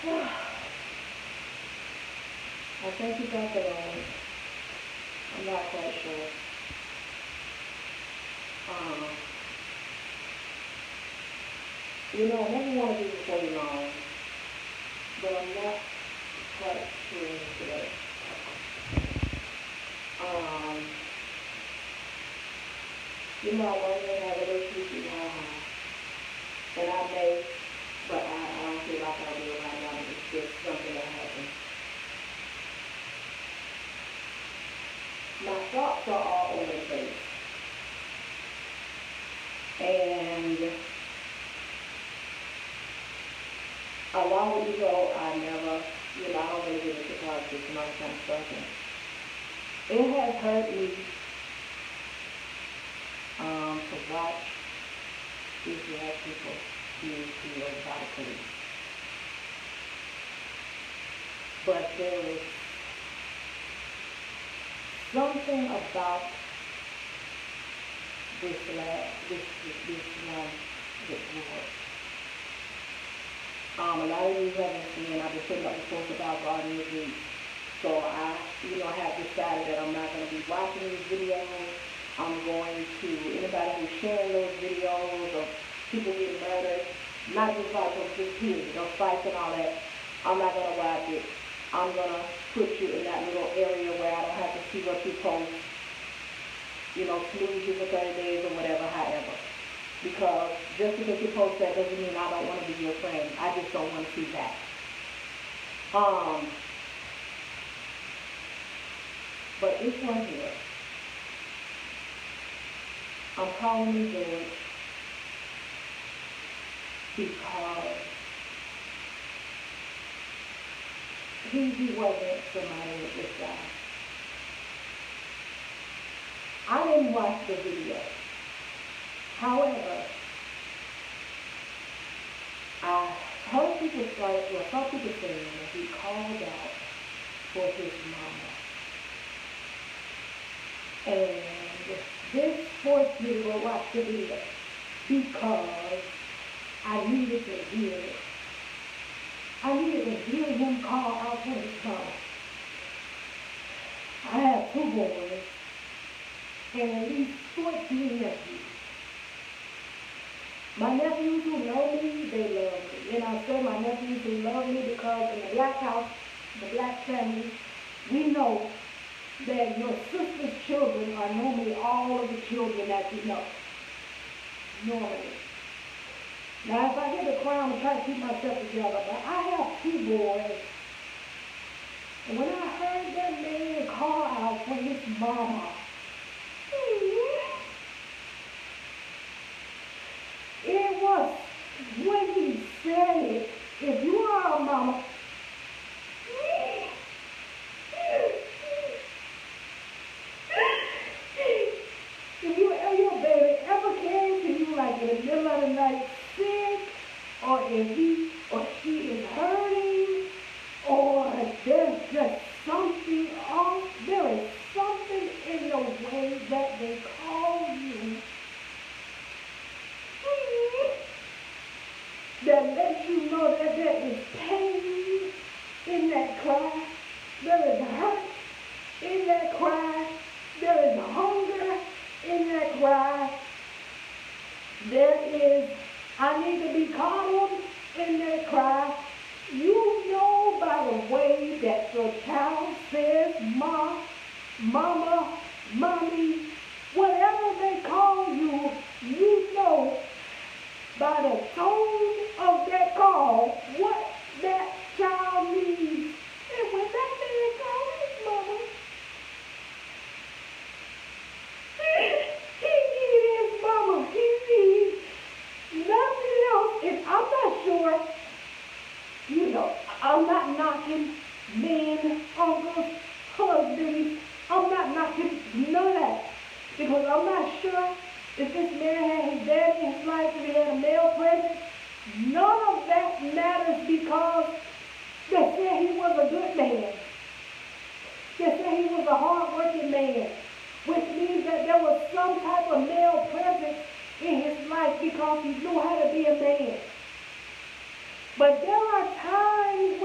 I think he got that on. I'm not quite sure. You know, I never want to do before you long, but I'm not quite sure today. You know, I want to have a little sleepy and I may, but I don't feel like I will right now. It's just something that happens. My thoughts are all over the place. And a while ago, I never, I don't really get into politics and all that kind of stuff. And it has hurt me to watch these black people being killed by the police. But there was something about this one report. A lot of you haven't seen, I've been putting up reports about gardening week. So I have decided that I'm not going to be watching these videos. I'm going to, anybody who's sharing those videos of people getting murdered, not just like just period, those fights and all that, I'm not going to watch it. I'm going to put you in that little area where I don't have to see what you post, snooze you for 30 days or whatever, however. Because just because you post that doesn't mean I don't want to be your friend. I just don't want to see that. But this one here, I'm calling him George because he wasn't somebody with this guy. I didn't watch the video. However, I heard people saw people saying that he called out for his mama. And this forced me to go watch the video because I needed to hear it. I needed to hear him call out for his mama. I have 2 boys and at least 14 nephews. My nephews who know me, they love me. And I say my nephews who love me because in the black house, the black family, we know that your sister's children are normally all of the children that you know. Normally. Now if I get a crown, I try to keep myself together, but I have 2 boys. And when I heard that man call out for his mama, it was when he said it, if you are a mama, if your baby ever came to you like in the middle of the night sick, or if he or she is hurting, or there's just something off, there is something in the way that they call you that lets you know that there is pain in that cry, there is hurt in that cry, there is hunger in that cry, there is, I need to be calm in that cry. You know by the way that your child says, Ma, Mama, Mommy, whatever they call you, you know by the tone of that call what that child needs. And when that man calls his mama, he needs his mama. He needs nothing else. And I'm not sure, I'm not knocking men, uncles, husbands. I'm not knocking none of that. Because I'm not sure if this man had his dad in his life, if he had a male presence. None of that matters because they said he was a good man. They said he was a hard-working man, which means that there was some type of male presence in his life because he knew how to be a man. But there are times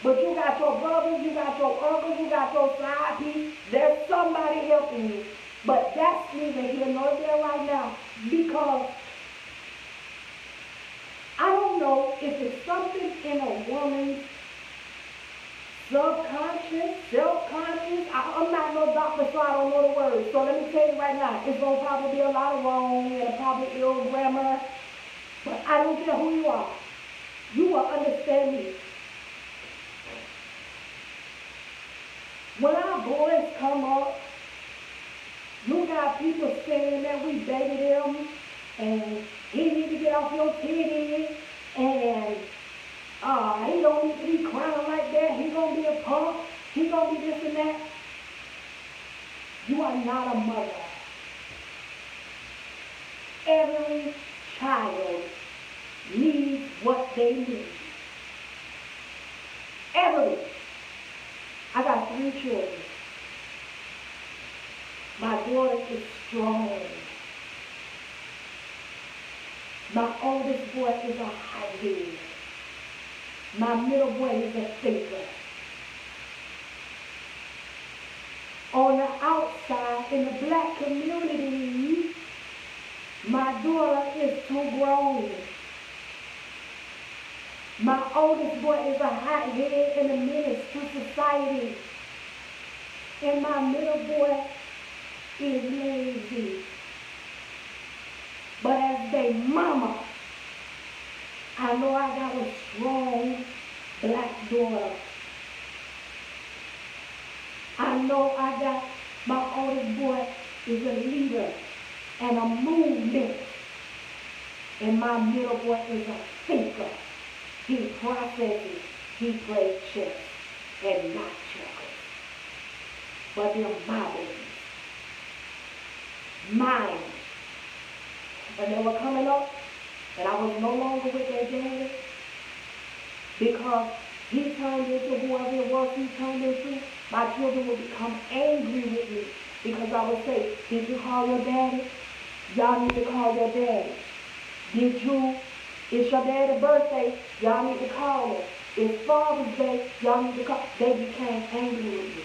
but you got your brothers, you got your uncles, you got your side piece. There's somebody helping you. But that's neither here nor there right now, because I don't know if it's something in a woman's subconscious, self-conscious. I'm not no doctor, so I don't know the words. So let me tell you right now, it's going to probably be a lot of wrong and probably ill grammar, but I don't care who you are. You will understand me. When our boys come up, you got people saying that we baby them, and he need to get off your titties, and he don't need to be crying like that. He gonna be a punk. He gonna be this and that. You are not a mother. Every child needs what they need. Every. I got 3 children. My daughter is strong. My oldest boy is a hothead. My middle boy is a thinker. On the outside, in the black community, my daughter is too grown. My oldest boy is a hothead and a menace to society. And my middle boy is lazy. But as their mama, I know I got a strong black daughter. I know I got my oldest boy is a leader and a movement. And my middle boy is a thinker. He processes, he plays chess and not checkers. But they're my babies. Mine. When they were coming up, and I was no longer with their daddy, because he turned into whoever it was he turned into, my children would become angry with me, because I would say, did you call your daddy? Y'all need to call your daddy. Did you? It's your daddy's birthday. Y'all need to call him. It's Father's Day. Y'all need to call. They became angry with me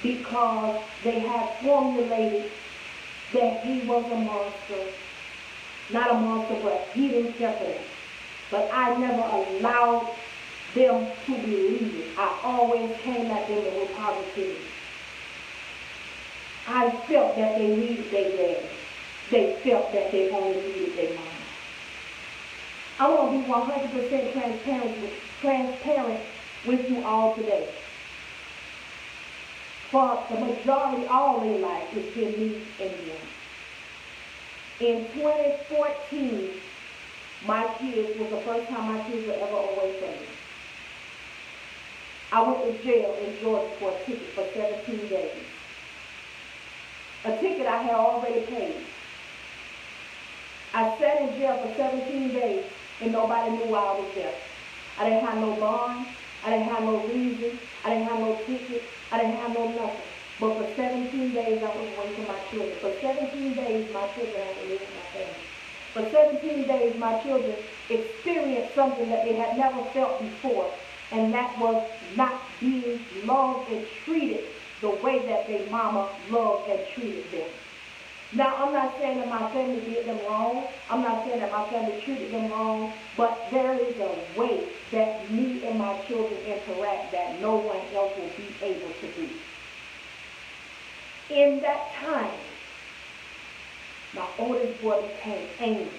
because they had formulated that he was a monster. Not a monster, but he didn't care for them. But I never allowed them to believe it. I always came at them with positivity. I felt that they needed their daddy. They felt that they only needed their mama. I want to be 100% transparent with you all today. For the majority, all their life, it's been me and them. In 2014, my kids was the first time my kids were ever away from me. I went to jail in Georgia for a ticket for 17 days. A ticket I had already paid. I sat in jail for 17 days and nobody knew why I was there. I didn't have no bond. I didn't have no reason. I didn't have no ticket. I didn't have no nothing. But for 17 days, I was away from my children. For 17 days, my children had to live with my family. For 17 days, my children experienced something that they had never felt before, and that was not being loved and treated the way that their mama loved and treated them. Now, I'm not saying that my family did them wrong. I'm not saying that my family treated them wrong, but there is a way that me and my children interact that no one else will be able to do. In that time, my oldest boy became angry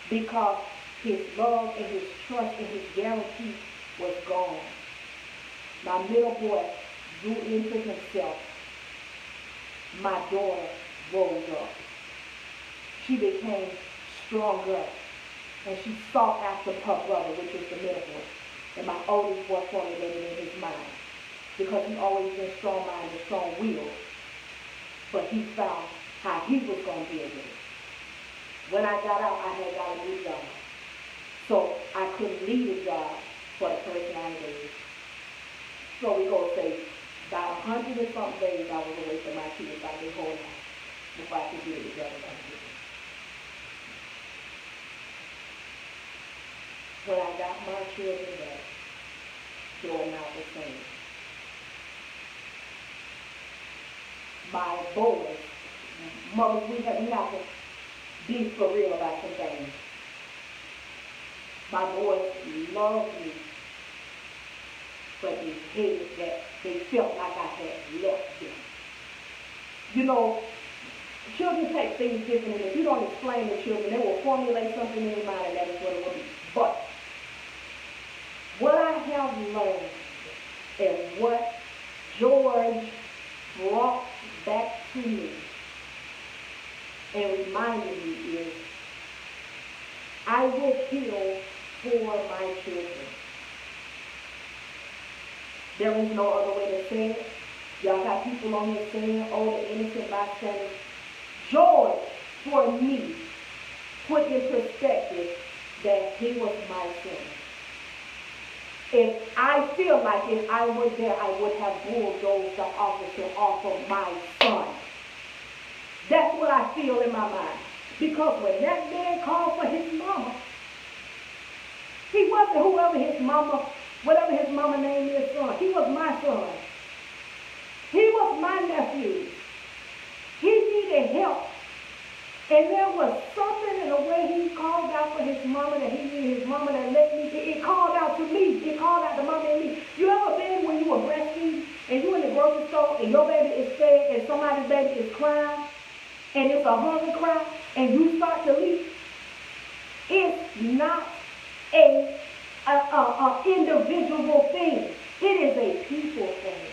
because his love and his trust and his guarantee was gone. My middle boy grew into himself. My daughter rose up. She became stronger, and she sought after her brother, which was the middle boy. And my oldest boy formulated in his mind, because he always been strong-minded, strong-willed. But he found how he was going to deal with it. When I got out, I had got a new job. So I couldn't leave a job for the first 9 days. So we go say, about 100 and something days I was away from my kids by their whole life before I could get it together. When I got my children back, sure not the same. My boys, mothers, we have to be for real about some things. My boys love me, but they hated that they felt like I had left them. You know, children take things differently. If you don't explain to children, they will formulate something in their mind, and that is what it will be. But what I have learned and what George brought back to me and reminded me is I will kill for my children. There is no other way to say it. Y'all got people on here saying, oh, the innocent bystanders. George, for me, put in perspective that he was my son. If I feel like if I were there, I would have bulldozed the officer off of my son. That's what I feel in my mind. Because when that man called for his mama, he wasn't whatever his mama named his son. He was my son. He was my nephew. He needed help. And there was something in the way he called out for his mama that he needed his mama that let me. It called out to me. It called out to mama and me. You ever been when you were breastfeeding and you in the grocery store and your baby is fed and somebody's baby is crying and it's a hunger cry and you start to leak? It's not a individual thing. It is a people thing.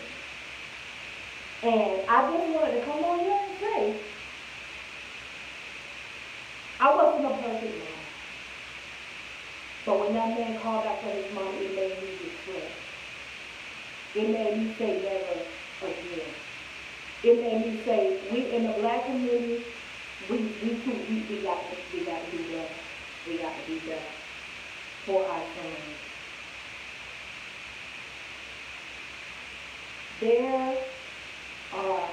And I just wanted to come on here and say, I wasn't a perfect mom. But when that man called out for his mom, it made me distress. It made me say never again. It made me say, we in the black community, we got to do better. We got to do better for our sons. There are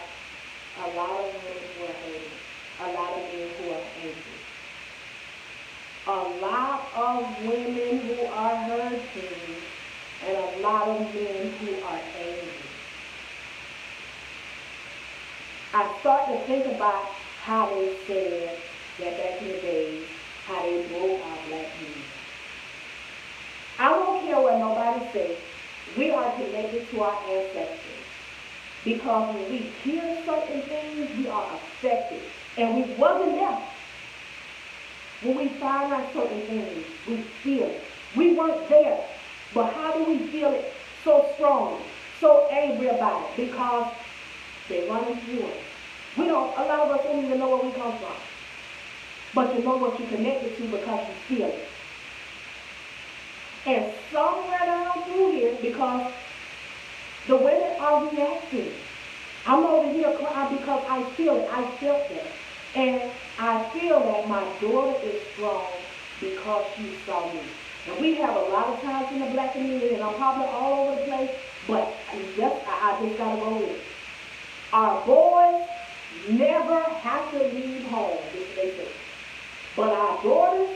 a lot of women who are hating, a lot of men who are angry. A lot of women who are hurting, and a lot of men who are angry. I start to think about how they said that back in the days, how they broke our black men. I don't care what nobody says. We are connected to our ancestors. Because when we hear certain things, we are affected. And we wasn't there. When we find out certain things, we feel it. We weren't there. But how do we feel it so strongly, so angry about it? Because they run into us. A lot of us don't even know where we come from. But you know what you're connected to because you feel it. And somewhere down through here, because the women are reacting. I'm over here crying because I feel it. I felt that. And I feel that my daughter is strong because she saw me. And we have a lot of times in the black community, and I'm probably all over the place, but I just got to go with it. Our boys never have to leave home, this is what they say. But our daughters,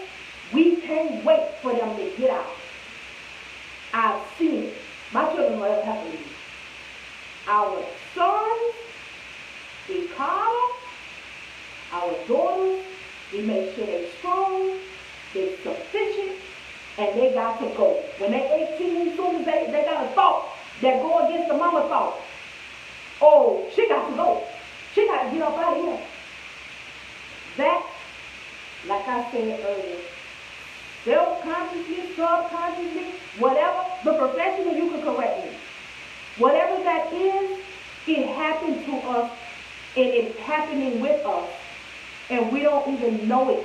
we can't wait for them to get out. I've seen it. My children will have to leave. Our sons, we call them. Our daughters, we make sure they're strong, they're sufficient, and they got to go. When they're 18, as soon as they got a thought that go against the mama thought, oh, she got to go. She got to get up out of here. That, like I said earlier, self-consciously, subconsciously, whatever, the professional, you can correct me. Whatever that is, it happened to us, and it's happening with us, and we don't even know it.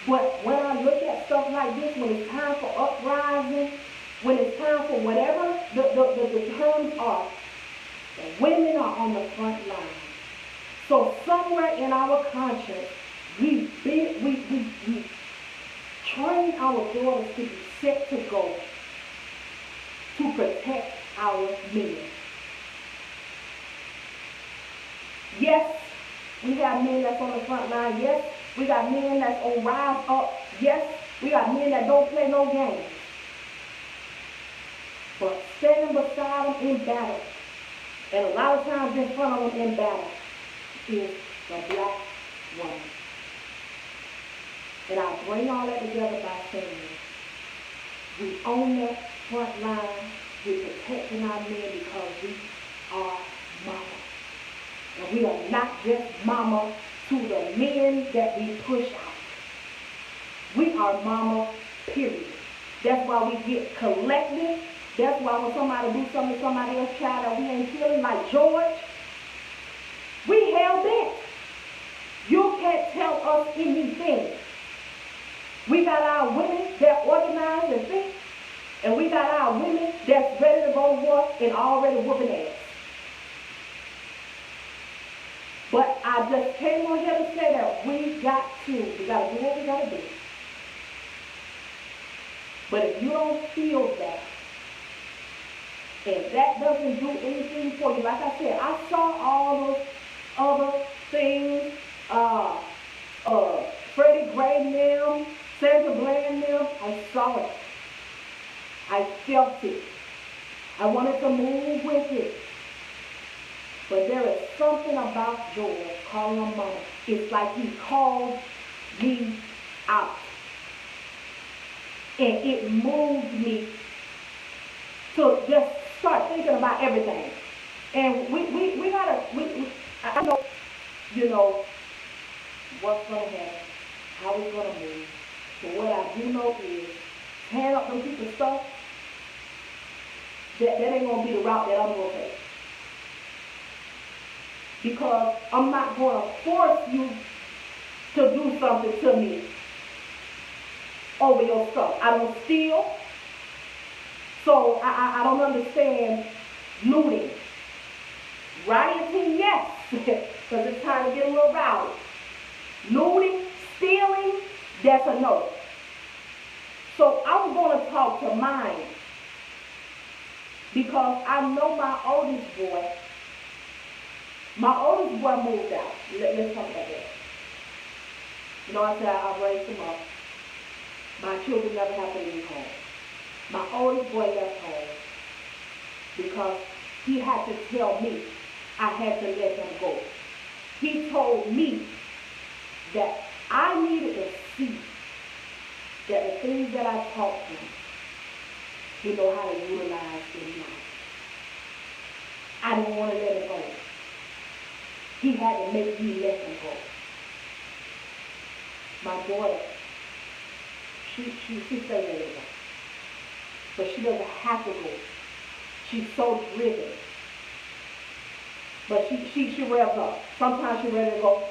But when I look at stuff like this, when it's time for uprising, when it's time for whatever the terms are, the women are on the front line. So somewhere in our conscience, we train our daughters to be set to go to protect our men. Yes, we have men that's on the front line. Yes, we got men that's on rise up. Yes, We got men that don't play no games. But standing beside them in battle, and a lot of times in front of them in battle, is the black woman. And I bring all that together by saying, we own that front line. We're protecting our men because we are mama. And we are not just mama to the men that we push out. We are mama, period. That's why we get collected. That's why when somebody do something to somebody else's child that we ain't feeling, like George, we held bent. You can't tell us anything. We got our women that organize and think, and we got our women that's ready to go to war and already whooping ass. But I just came on here to say that we got to do what we got to do. But if you don't feel that, and that doesn't do anything for you, like I said, I saw all those other things, Freddie Gray them, Sandra Bland them, I saw it. I felt it. I wanted to move with it. But there is something about George calling him mama. It's like he called me out. And it moved me to just start thinking about everything. And we gotta, I know, what's gonna happen, how it's gonna move. But what I do know is, tearing up them people's stuff, that ain't gonna be the route that I'm gonna take. Because I'm not gonna force you to do something to me over your stuff. I don't steal. So I don't understand looting. Rioting, yes, because it's time to get a little rowdy. Looting, stealing, that's a no. So I'm going to talk to mine because I know my oldest boy. My oldest boy moved out. Let's talk about that. I said I raised him up. My children never have to leave home. My oldest boy left home because he had to tell me I had to let him go. He told me that I needed to see that the things that I taught him, he know how to utilize in life. I didn't want to let him go. He had to make me let him go. My daughter, she stays there. But she doesn't have to go. She's so driven. But she revs up. Sometimes she's ready to go.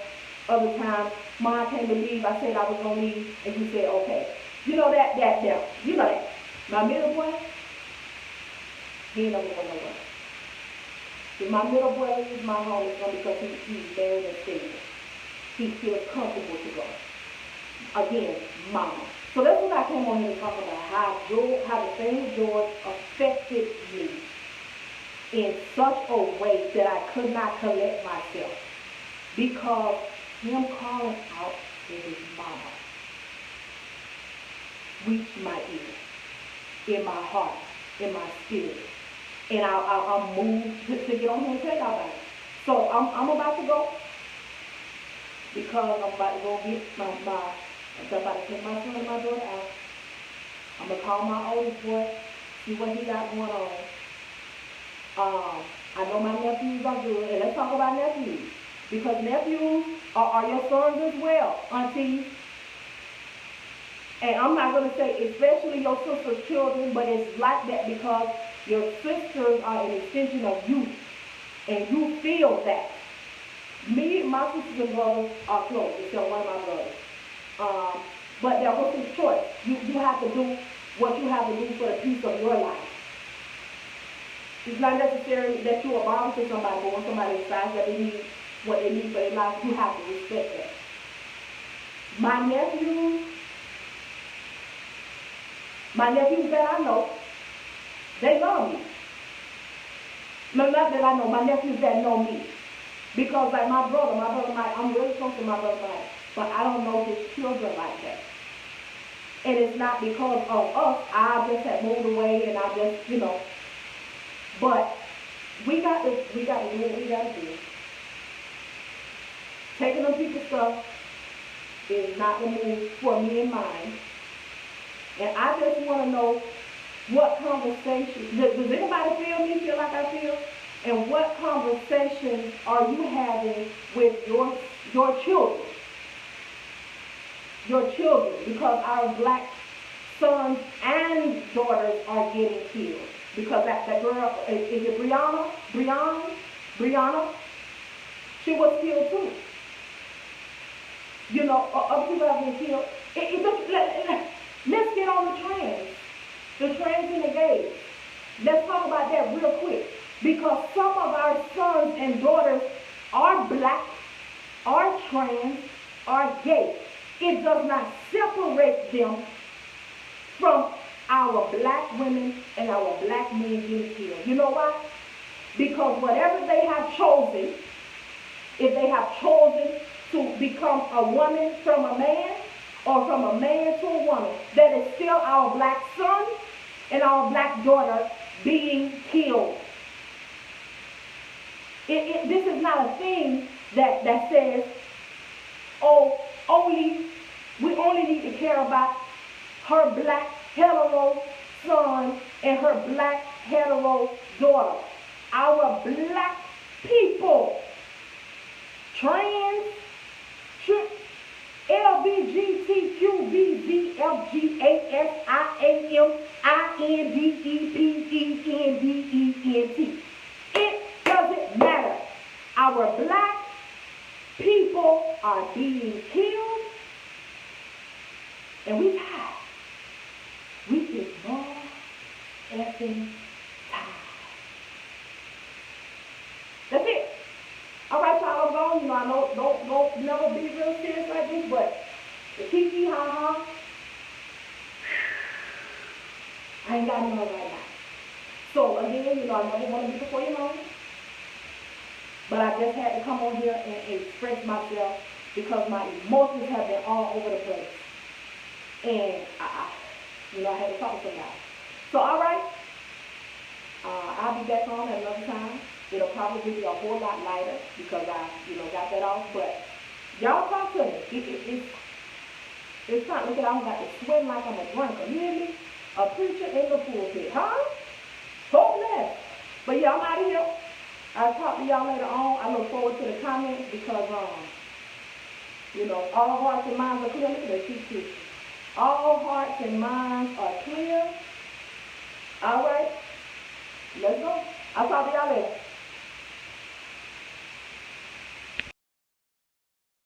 Other times, Mom came to leave. I said I was going to leave, and you said, okay. You know that. You know that. My middle boy, he ain't never going nowhere. If my middle boy leaves my home, it's going to be because he's married and stable. He feels comfortable to go. Again, mama. So that's what I came on here to talk about, how the thing with George affected me in such a way that I could not collect myself. Because him calling out to his mama reached my ear, in my heart, in my spirit. And I'm moved to get on here and tell y'all about it. So I'm about to go because I'm about to go get I'm about to take my son and my daughter out. I'm going to call my oldest boy, see what he got going on. I know my nephews are good, and let's talk about nephews. Because nephews are your sons as well, aunties. And I'm not going to say especially your sister's children, but it's like that because your sisters are an extension of you. And you feel that. Me, my sisters and brothers are close, except one of my brothers. But there was his choice. You have to do what you have to do for the peace of your life. It's not necessary that you are bound to somebody, but when somebody decides that they need what they need for their life, you have to respect that. My nephews that I know, they love me. No, not that I know, my nephews that know me. Because like my brother Mike, I'm really close to my brother Mike, but I don't know his children like that. And it's not because of us. I just have moved away and I just, but we got to do what we got to do. Taking them people's stuff is not the move for me and mine. And I just want to know what conversation, does anybody feel like I feel? And what conversations are you having with your children? Your children, because our black sons and daughters are getting killed. Because that girl, is it Brianna? Brianna? She was killed too. Other people have been killed. Let's get on the trans and the gays. Let's talk about that real quick. Because some of our sons and daughters are black, are trans, are gay. It does not separate them from our black women and our black men getting killed. You know why? Because whatever they have chosen, if they have chosen to become a woman from a man or from a man to a woman, that is still our black son and our black daughter being killed. This is not a thing that says, oh, we only need to care about her black hetero son and her black hetero daughter. Our black people, trans, LBGTQVZFGASIAMINDEPENDENT. It doesn't matter. Our black people are being killed, and we tired. We is more effing tired. That's it. All right, y'all, I'm gone. I know don't never be real serious like this, but the kiki ha. I ain't got none right now. So again, I never want to be before you long. But I just had to come on here and express myself because my emotions have been all over the place. And I had to talk to somebody. So all right, I'll be back on at another time. It'll probably be a whole lot lighter because I, got that off. But y'all talk to me. It's not, look at, I'm about to swim like I'm a drinker. You hear me? A preacher in the pulpit. Huh? Hopeless. But yeah, I'm out of here. I'll talk to y'all later on. I look forward to the comments because, all hearts and minds are clear. Look at that cute picture. All hearts and minds are clear. All right. Let's go. I'll talk to y'all later.